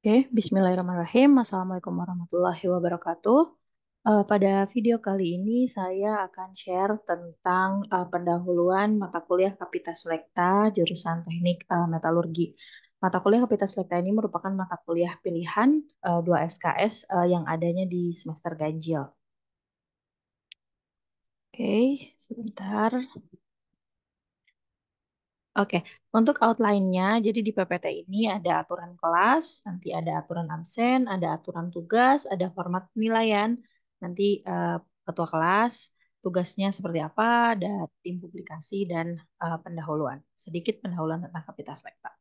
Oke, Bismillahirrahmanirrahim. Assalamualaikum warahmatullahi wabarakatuh. Pada video kali ini saya akan share tentang pendahuluan mata kuliah Kapita Selekta jurusan Teknik Metalurgi. Mata kuliah Kapita Selekta ini merupakan mata kuliah pilihan 2 SKS yang adanya di semester ganjil. Oke, sebentar. Oke, untuk outline-nya, jadi di PPT ini ada aturan kelas, nanti ada aturan absen, ada aturan tugas, ada format penilaian, nanti ketua kelas, tugasnya seperti apa, ada tim publikasi, dan pendahuluan. Sedikit pendahuluan tentang Kapita Selekta.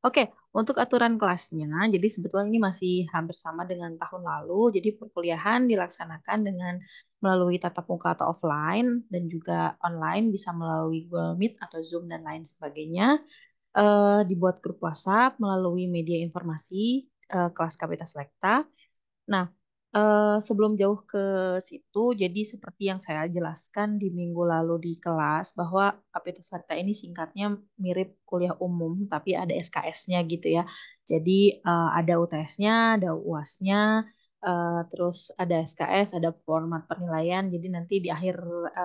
Oke, untuk aturan kelasnya, jadi sebetulnya ini masih hampir sama dengan tahun lalu. Jadi perkuliahan dilaksanakan dengan melalui tatap muka atau offline dan juga online bisa melalui Google Meet atau Zoom dan lain sebagainya. Dibuat grup WhatsApp melalui media informasi kelas Kapita Selekta. Nah, sebelum jauh ke situ, jadi seperti yang saya jelaskan di minggu lalu di kelas, bahwa Kapita Selekta ini singkatnya mirip kuliah umum, tapi ada SKS-nya gitu ya. Jadi ada UTS-nya, ada UAS-nya, terus ada SKS, ada format penilaian. Jadi nanti di akhir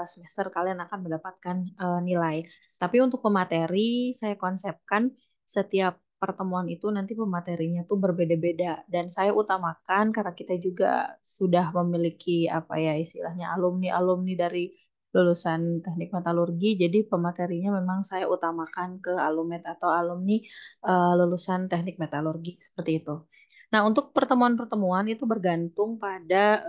semester kalian akan mendapatkan nilai. Tapi untuk pemateri, saya konsepkan setiap pertemuan itu nanti pematerinya tuh berbeda-beda dan saya utamakan karena kita juga sudah memiliki apa ya istilahnya alumni-alumni dari lulusan teknik metalurgi jadi pematerinya memang saya utamakan ke alumni atau alumni lulusan teknik metalurgi seperti itu. Nah, untuk pertemuan-pertemuan itu bergantung pada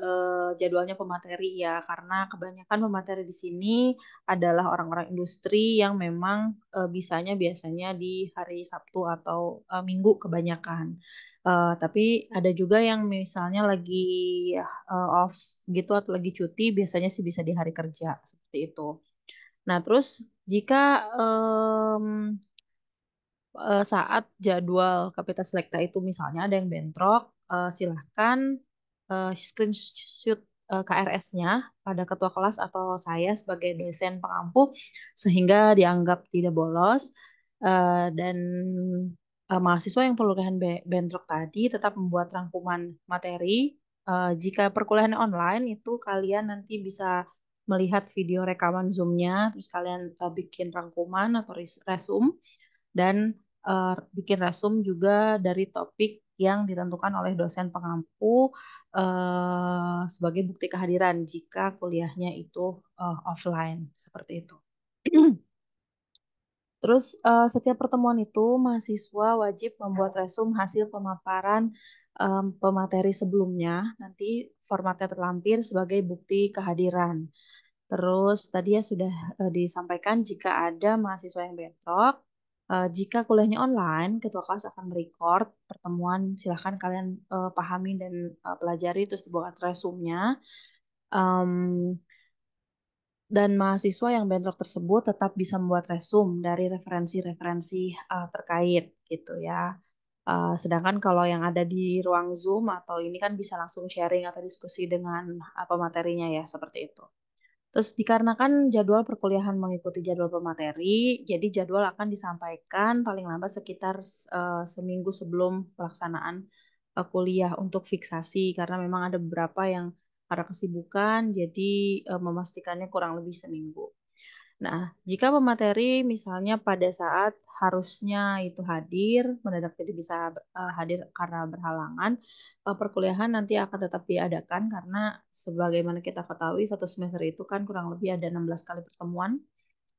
jadwalnya pemateri ya karena kebanyakan pemateri di sini adalah orang-orang industri yang memang bisanya biasanya di hari Sabtu atau Minggu kebanyakan. Tapi ada juga yang misalnya lagi off gitu atau lagi cuti, biasanya sih bisa di hari kerja seperti itu. Nah, terus jika saat jadwal Kapita Selekta itu misalnya ada yang bentrok, silahkan screenshot KRS-nya pada ketua kelas atau saya sebagai dosen pengampu sehingga dianggap tidak bolos dan mahasiswa yang perlukan bentrok tadi tetap membuat rangkuman materi. Jika perkuliahan online itu kalian nanti bisa melihat video rekaman Zoom-nya, terus kalian bikin rangkuman atau resume dan bikin resume juga dari topik yang ditentukan oleh dosen pengampu sebagai bukti kehadiran jika kuliahnya itu offline seperti itu. Terus setiap pertemuan itu mahasiswa wajib membuat resume hasil pemaparan pemateri sebelumnya. Nanti formatnya terlampir sebagai bukti kehadiran. Terus tadi ya sudah disampaikan jika ada mahasiswa yang bentrok, jika kuliahnya online, ketua kelas akan merecord pertemuan. Silahkan kalian pahami dan pelajari terus dibuat resume-nya. Em, dan mahasiswa yang bentrok tersebut tetap bisa membuat resume dari referensi-referensi terkait gitu ya. Sedangkan kalau yang ada di ruang Zoom atau ini kan bisa langsung sharing atau diskusi dengan apa materinya ya seperti itu. Terus dikarenakan jadwal perkuliahan mengikuti jadwal pemateri, jadi jadwal akan disampaikan paling lambat sekitar seminggu sebelum pelaksanaan kuliah untuk fiksasi karena memang ada beberapa yang ada kesibukan, jadi memastikannya kurang lebih seminggu. Nah, jika pemateri misalnya pada saat harusnya itu hadir, mendadak tidak bisa hadir karena berhalangan, perkuliahan nanti akan tetap diadakan karena sebagaimana kita ketahui satu semester itu kan kurang lebih ada 16 kali pertemuan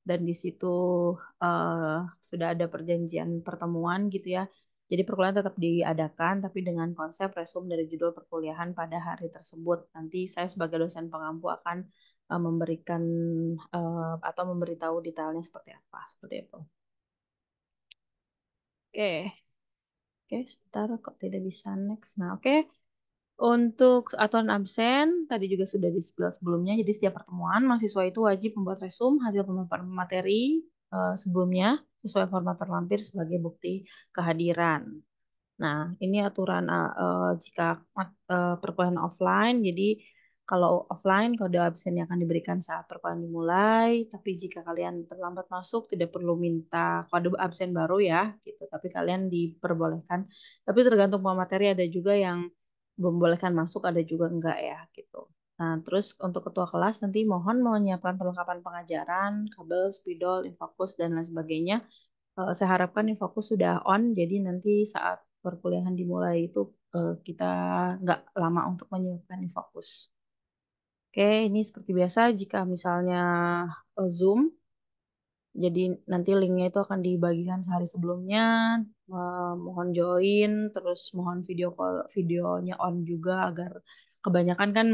dan di situ uh, sudah ada perjanjian pertemuan gitu ya. Jadi perkuliahan tetap diadakan tapi dengan konsep resume dari judul perkuliahan pada hari tersebut. Nanti saya sebagai dosen pengampu akan memberikan atau memberitahu detailnya seperti apa, seperti itu. Oke, oke, sebentar kok tidak bisa next. Nah, oke. Untuk aturan absen, tadi juga sudah di-spill sebelumnya. Jadi setiap pertemuan, mahasiswa itu wajib membuat resume hasil pemaparan materi sebelumnya sesuai format terlampir sebagai bukti kehadiran. Nah, ini aturan jika perkuliahan offline, jadi Kalau offline, kode absennya akan diberikan saat perkuliahan dimulai, tapi jika kalian terlambat masuk, tidak perlu minta kode absen baru ya, gitu. Tapi kalian diperbolehkan. Tapi tergantung pemateri, ada juga yang membolehkan masuk, ada juga enggak ya, gitu. Nah, terus untuk ketua kelas nanti mohon menyiapkan perlengkapan pengajaran, kabel, spidol, infokus, dan lain sebagainya. Saya harapkan infokus sudah on, jadi nanti saat perkuliahan dimulai itu kita nggak lama untuk menyiapkan infokus. Oke, ini seperti biasa jika misalnya Zoom, jadi nanti linknya itu akan dibagikan sehari sebelumnya. Mohon join, terus mohon video call, videonya on juga agar kebanyakan kan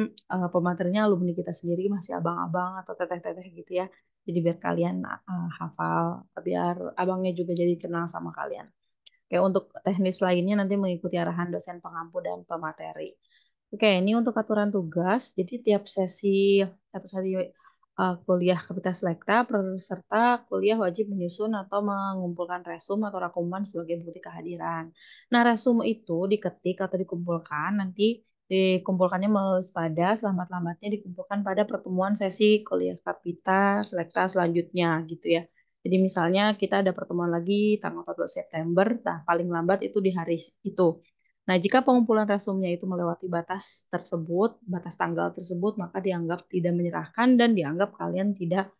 pematerinya alumni kita sendiri masih abang-abang atau teteh-teteh gitu ya. Jadi biar kalian hafal, biar abangnya juga jadi kenal sama kalian. Kayak untuk teknis lainnya nanti mengikuti arahan dosen pengampu dan pemateri. Oke, ini untuk aturan tugas. Jadi tiap sesi satu sesi kuliah Kapita Selekta, peserta kuliah wajib menyusun atau mengumpulkan resum atau rangkuman sebagai bukti kehadiran. Nah, resum itu diketik atau dikumpulkan nanti dikumpulkannya melalui pada selambat-lambatnya dikumpulkan pada pertemuan sesi kuliah Kapita Selekta selanjutnya gitu ya. Jadi misalnya kita ada pertemuan lagi tanggal 14 September, nah paling lambat itu di hari itu. Nah, jika pengumpulan resumnya itu melewati batas tersebut, batas tanggal tersebut, maka dianggap tidak menyerahkan dan dianggap kalian tidak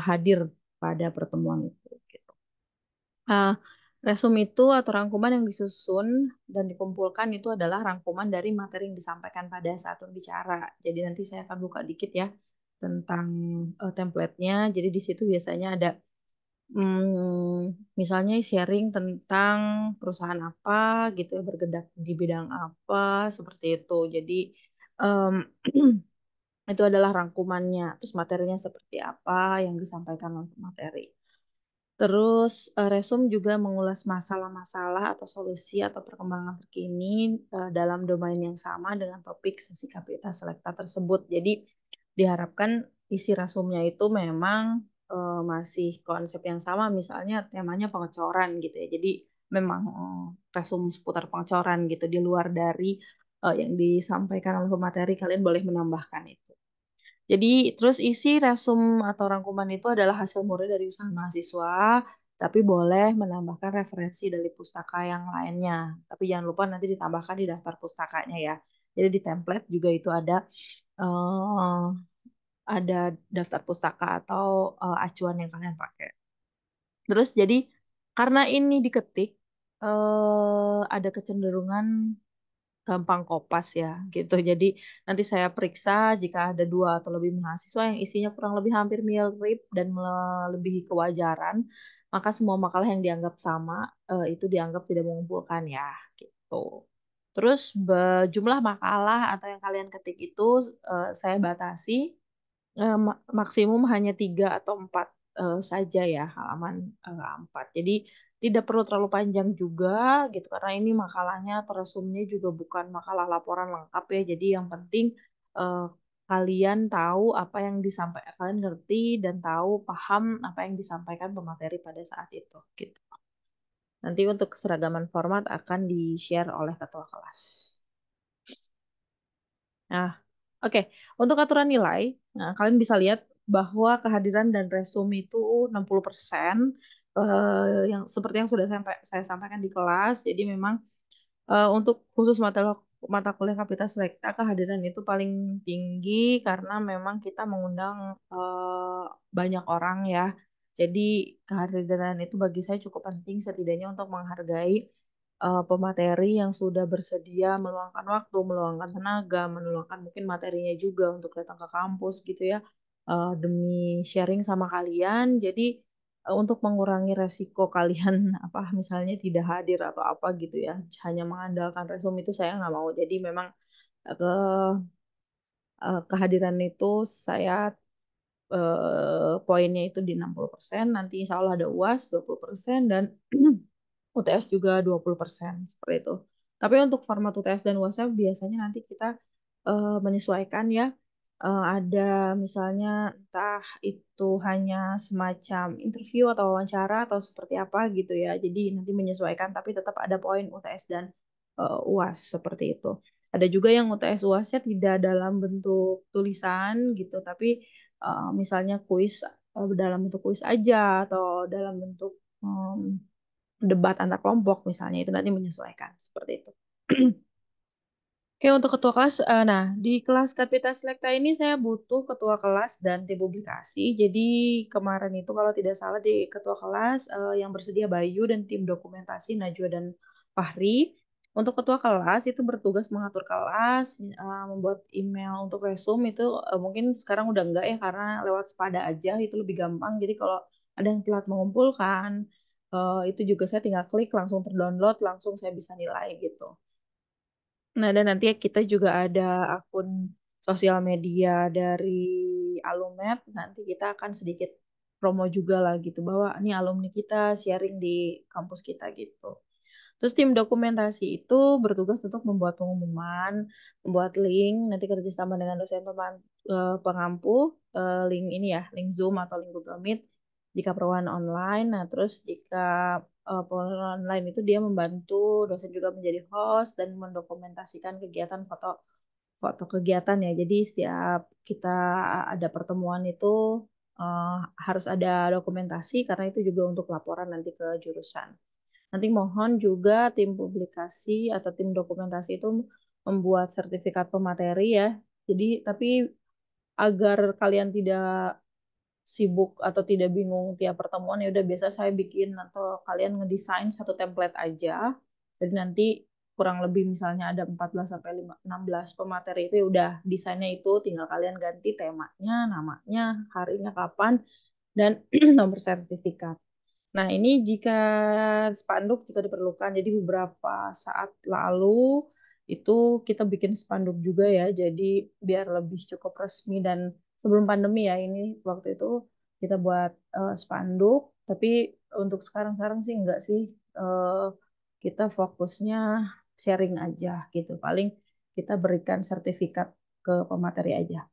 hadir pada pertemuan itu. Gitu. Uh, Resum itu atau rangkuman yang disusun dan dikumpulkan itu adalah rangkuman dari materi yang disampaikan pada saat berbicara. Jadi nanti saya akan buka dikit ya tentang template-nya. Jadi di situ biasanya ada misalnya sharing tentang perusahaan apa gitu ya, bergerak di bidang apa, seperti itu. Jadi em, itu adalah rangkumannya. Terus materinya seperti apa yang disampaikan untuk materi. Terus Resum juga mengulas masalah-masalah atau solusi atau perkembangan terkini dalam domain yang sama dengan topik sesi Kapita Selekta tersebut. Jadi diharapkan isi resumnya itu memang masih konsep yang sama, misalnya temanya pengecoran gitu ya. Jadi memang resum seputar pengecoran gitu, di luar dari yang disampaikan oleh pemateri, kalian boleh menambahkan itu. Jadi terus isi resum atau rangkuman itu adalah hasil murni dari usaha mahasiswa, tapi boleh menambahkan referensi dari pustaka yang lainnya. Tapi jangan lupa nanti ditambahkan di daftar pustakanya ya. Jadi di template juga itu eh, ada daftar pustaka atau acuan yang kalian pakai. Terus jadi karena ini diketik ada kecenderungan gampang kopas ya gitu. Jadi nanti saya periksa jika ada dua atau lebih mahasiswa yang isinya kurang lebih hampir mirip dan melebihi kewajaran, maka semua makalah yang dianggap sama itu dianggap tidak mengumpulkan ya gitu. Terus jumlah makalah atau yang kalian ketik itu saya batasi maksimum hanya 3 atau 4 saja ya, halaman 4. Jadi tidak perlu terlalu panjang juga gitu karena ini makalahnya atau resumnya juga bukan makalah laporan lengkap ya. Jadi yang penting eh, kalian tahu apa yang disampaikan, kalian ngerti dan tahu paham apa yang disampaikan pemateri pada saat itu gitu. Nanti untuk keseragaman format akan di-share oleh ketua kelas. Nah, oke. Untuk aturan nilai, nah, kalian bisa lihat bahwa kehadiran dan resume itu 60%, yang seperti yang sudah saya sampaikan di kelas. Jadi memang untuk khusus mata kuliah Kapita Selekta kehadiran itu paling tinggi karena memang kita mengundang banyak orang ya. Jadi kehadiran itu bagi saya cukup penting setidaknya untuk menghargai pemateri yang sudah bersedia meluangkan waktu, meluangkan tenaga, meluangkan mungkin materinya juga untuk datang ke kampus gitu ya, demi sharing sama kalian. Jadi untuk mengurangi resiko kalian apa misalnya tidak hadir atau apa gitu ya, hanya mengandalkan resume itu saya nggak mau. Jadi memang ke kehadiran itu saya poinnya itu di 60%, nanti insya Allah ada UAS 20% dan UTS juga 20% seperti itu. Tapi untuk format UTS dan UASnya biasanya nanti kita menyesuaikan ya. Ada misalnya entah itu hanya semacam interview atau wawancara atau seperti apa gitu ya. Jadi nanti menyesuaikan tapi tetap ada poin UTS dan UAS seperti itu. Ada juga yang UTS UASnya tidak dalam bentuk tulisan gitu, tapi misalnya kuis dalam bentuk kuis aja atau dalam bentuk debat antar kelompok misalnya itu nanti menyesuaikan seperti itu. Oke, untuk ketua kelas, nah di kelas Kapita Selekta ini saya butuh ketua kelas dan tim publikasi. Jadi kemarin itu kalau tidak salah di ketua kelas yang bersedia Bayu dan tim dokumentasi Najwa dan Fahri. Untuk ketua kelas itu bertugas mengatur kelas, membuat email untuk resume itu mungkin sekarang udah enggak ya karena lewat Spada aja itu lebih gampang. Jadi kalau ada yang telat mengumpulkan, itu juga saya tinggal klik langsung terdownload, langsung saya bisa nilai gitu. Nah, dan nanti kita juga ada akun sosial media dari Alumet. Nanti kita akan sedikit promo juga lah gitu bahwa ini alumni kita sharing di kampus kita gitu. Terus tim dokumentasi itu bertugas untuk membuat pengumuman, membuat link, nanti kerjasama dengan dosen pengampu, link ini ya, link Zoom atau link Google Meet jika perluan online. Nah, terus jika perluan online itu dia membantu dosen juga menjadi host dan mendokumentasikan kegiatan foto foto kegiatan ya. Jadi setiap kita ada pertemuan itu eh, harus ada dokumentasi karena itu juga untuk laporan nanti ke jurusan. Nanti mohon juga tim publikasi atau tim dokumentasi itu membuat sertifikat pemateri ya. Jadi tapi agar kalian tidak sibuk atau tidak bingung tiap pertemuan ya udah biasa saya bikin atau kalian ngedesain satu template aja. Jadi nanti kurang lebih misalnya ada 14 sampai 16 pemateri itu ya udah desainnya itu tinggal kalian ganti temanya, namanya, harinya kapan dan nomor sertifikat. Nah, ini jika spanduk jika diperlukan. Jadi beberapa saat lalu itu kita bikin spanduk juga ya. Jadi biar lebih cukup resmi dan sebelum pandemi ya ini waktu itu kita buat spanduk. Tapi untuk sekarang-sekarang sih enggak sih. Eh, kita fokusnya sharing aja gitu. Paling kita berikan sertifikat ke pemateri aja.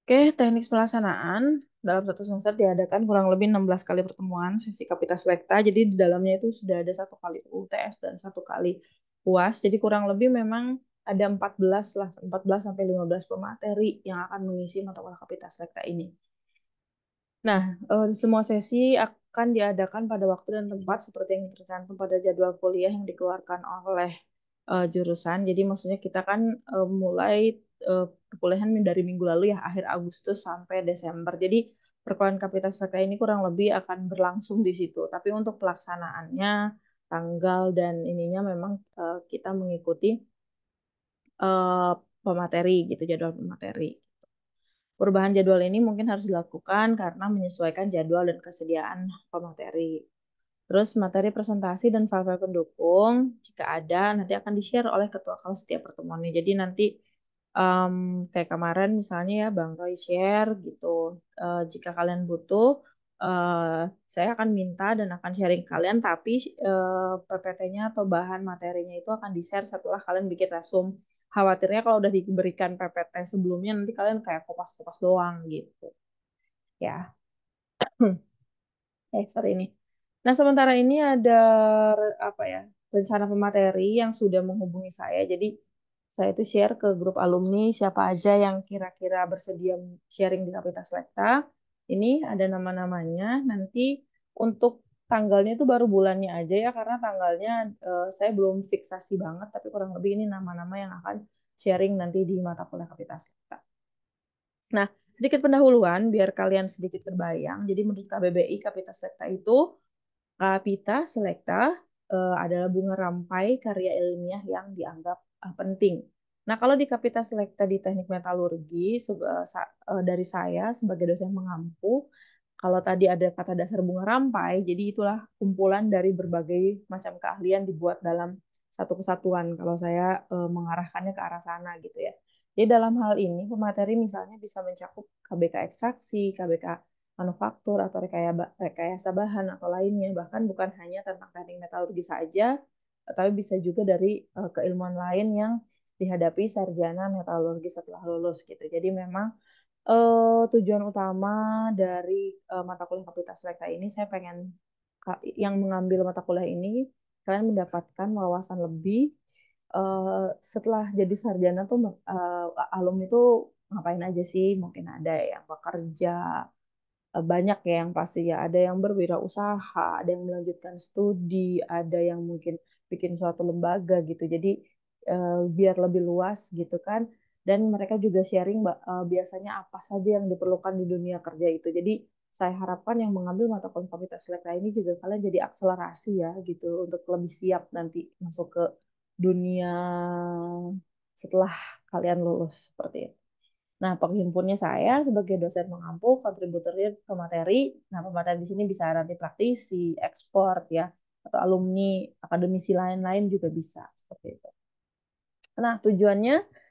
Oke, teknik pelaksanaan dalam satu semester diadakan kurang lebih 16 kali pertemuan sesi Kapita Selekta. Jadi di dalamnya itu sudah ada satu kali UTS dan satu kali UAS. Jadi kurang lebih memang ada 14 lah, 14 sampai 15 pemateri yang akan mengisi mata kuliah Kapita Selekta ini. Nah, semua sesi akan diadakan pada waktu dan tempat seperti yang tercantum pada jadwal kuliah yang dikeluarkan oleh jurusan. Jadi maksudnya kita kan mulai perkuliahan dari minggu lalu ya, akhir Agustus sampai Desember. Jadi perkuliahan Kapita Saka ini kurang lebih akan berlangsung di situ. Tapi untuk pelaksanaannya, tanggal dan ininya memang kita mengikuti eh, pemateri gitu, jadwal pemateri. Perubahan jadwal ini mungkin harus dilakukan karena menyesuaikan jadwal dan kesediaan pemateri. Terus materi presentasi dan file-file pendukung, jika ada, nanti akan di-share oleh ketua kelas setiap pertemuannya. Jadi nanti kayak kemarin misalnya ya Bang Roy share gitu. Jika kalian butuh, saya akan minta dan akan sharing kalian, tapi PPT-nya atau bahan materinya itu akan di-share setelah kalian bikin resume. Khawatirnya kalau udah diberikan PPT sebelumnya, nanti kalian kayak kopas-kopas doang gitu. Ya, sorry ini. Nah, sementara ini ada apa ya rencana pemateri yang sudah menghubungi saya. Jadi saya itu share ke grup alumni siapa aja yang kira-kira bersedia sharing di Kapita Selekta. Ini ada nama-namanya. Nanti untuk tanggalnya itu baru bulannya aja ya karena tanggalnya saya belum fiksasi banget. Tapi kurang lebih ini nama-nama yang akan sharing nanti di mata kuliah Kapita Selekta. Nah, sedikit pendahuluan biar kalian sedikit terbayang. Jadi menurut KBBI Kapita Selekta itu Kapita Selecta adalah bunga rampai karya ilmiah yang dianggap penting. Nah, kalau di Kapita Selecta di Teknik Metalurgi dari saya sebagai dosen mengampu, kalau tadi ada kata dasar bunga rampai, jadi itulah kumpulan dari berbagai macam keahlian dibuat dalam satu kesatuan. Kalau saya mengarahkannya ke arah sana gitu ya. Jadi dalam hal ini pemateri misalnya bisa mencakup KBK ekstraksi, KBK manufaktur atau rekayasa bahan atau lainnya. Bahkan bukan hanya tentang teknik metalurgi saja, tapi bisa juga dari keilmuan lain yang dihadapi sarjana metalurgi setelah lulus gitu. Jadi memang tujuan utama dari mata kuliah Kapasitas Selekta ini saya pengen yang mengambil mata kuliah ini kalian mendapatkan wawasan lebih. Setelah jadi sarjana tuh alumni tuh ngapain aja sih? Mungkin ada yang bekerja, banyak ya yang pasti ya. Ada yang berwirausaha, ada yang melanjutkan studi, ada yang mungkin bikin suatu lembaga gitu. Jadi biar lebih luas gitu kan. Dan mereka juga sharing biasanya apa saja yang diperlukan di dunia kerja itu. Jadi saya harapkan yang mengambil mata kuliah Komputer Selekta ini juga kalian jadi akselerasi ya gitu untuk lebih siap nanti masuk ke dunia setelah kalian lulus seperti itu. Nah, penghimpunnya saya sebagai dosen mengampu, kontributornya ke materi. Nah, pemateri di sini bisa nanti praktisi, ekspor ya, atau alumni, akademisi lain-lain juga bisa seperti itu. Nah, tujuannya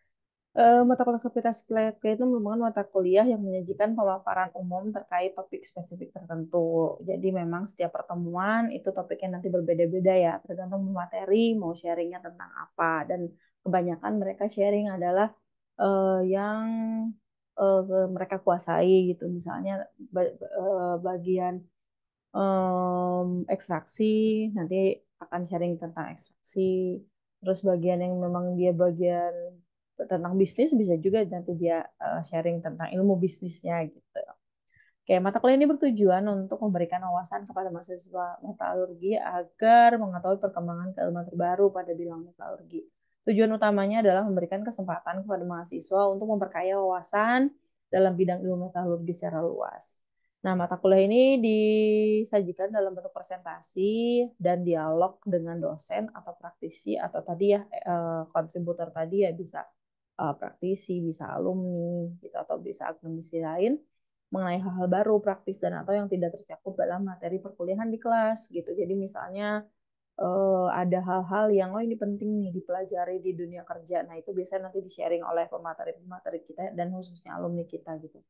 mata kuliah Komputer Selekta itu merupakan mata kuliah yang menyajikan pemaparan umum terkait topik spesifik tertentu. Jadi memang setiap pertemuan itu topiknya nanti berbeda-beda ya, tergantung materi mau sharingnya tentang apa. Dan kebanyakan mereka sharing adalah yang mereka kuasai gitu. Misalnya bagian ekstraksi, nanti akan sharing tentang ekstraksi. Terus bagian yang memang dia bagian tentang bisnis bisa juga nanti dia sharing tentang ilmu bisnisnya gitu. Oke, mata kuliah ini bertujuan untuk memberikan wawasan kepada mahasiswa metalurgi agar mengetahui perkembangan keilmuan terbaru pada bidang metalurgi. Tujuan utamanya adalah memberikan kesempatan kepada mahasiswa untuk memperkaya wawasan dalam bidang ilmu metalurgi secara luas. Nah, mata kuliah ini disajikan dalam bentuk presentasi dan dialog dengan dosen atau praktisi atau tadi ya kontributor tadi ya bisa praktisi, bisa alumni gitu atau bisa akademisi lain mengenai hal-hal baru, praktis dan atau yang tidak tercakup dalam materi perkuliahan di kelas gitu. Jadi misalnya ada hal-hal yang oh ini penting nih dipelajari di dunia kerja. Nah, itu biasanya nanti di-sharing oleh pemateri-pemateri kita dan khususnya alumni kita gitu.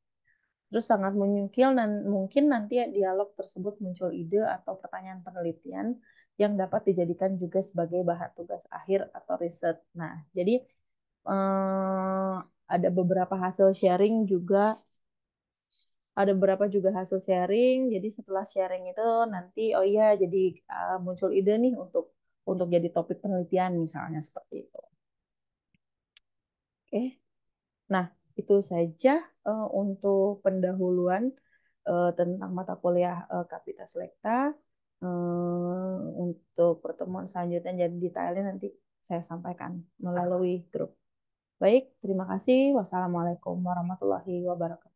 Terus sangat mungkin nanti dialog tersebut muncul ide atau pertanyaan penelitian yang dapat dijadikan juga sebagai bahan tugas akhir atau riset. Nah, jadi eh, ada beberapa hasil sharing juga, ada beberapa juga hasil sharing. Jadi setelah sharing itu nanti oh iya jadi muncul ide nih untuk jadi topik penelitian misalnya seperti itu. Oke. Nah, itu saja untuk pendahuluan tentang mata kuliah Kapita Selekta. Untuk pertemuan selanjutnya jadi detailnya nanti saya sampaikan melalui grup. Baik, terima kasih. Wassalamualaikum warahmatullahi wabarakatuh.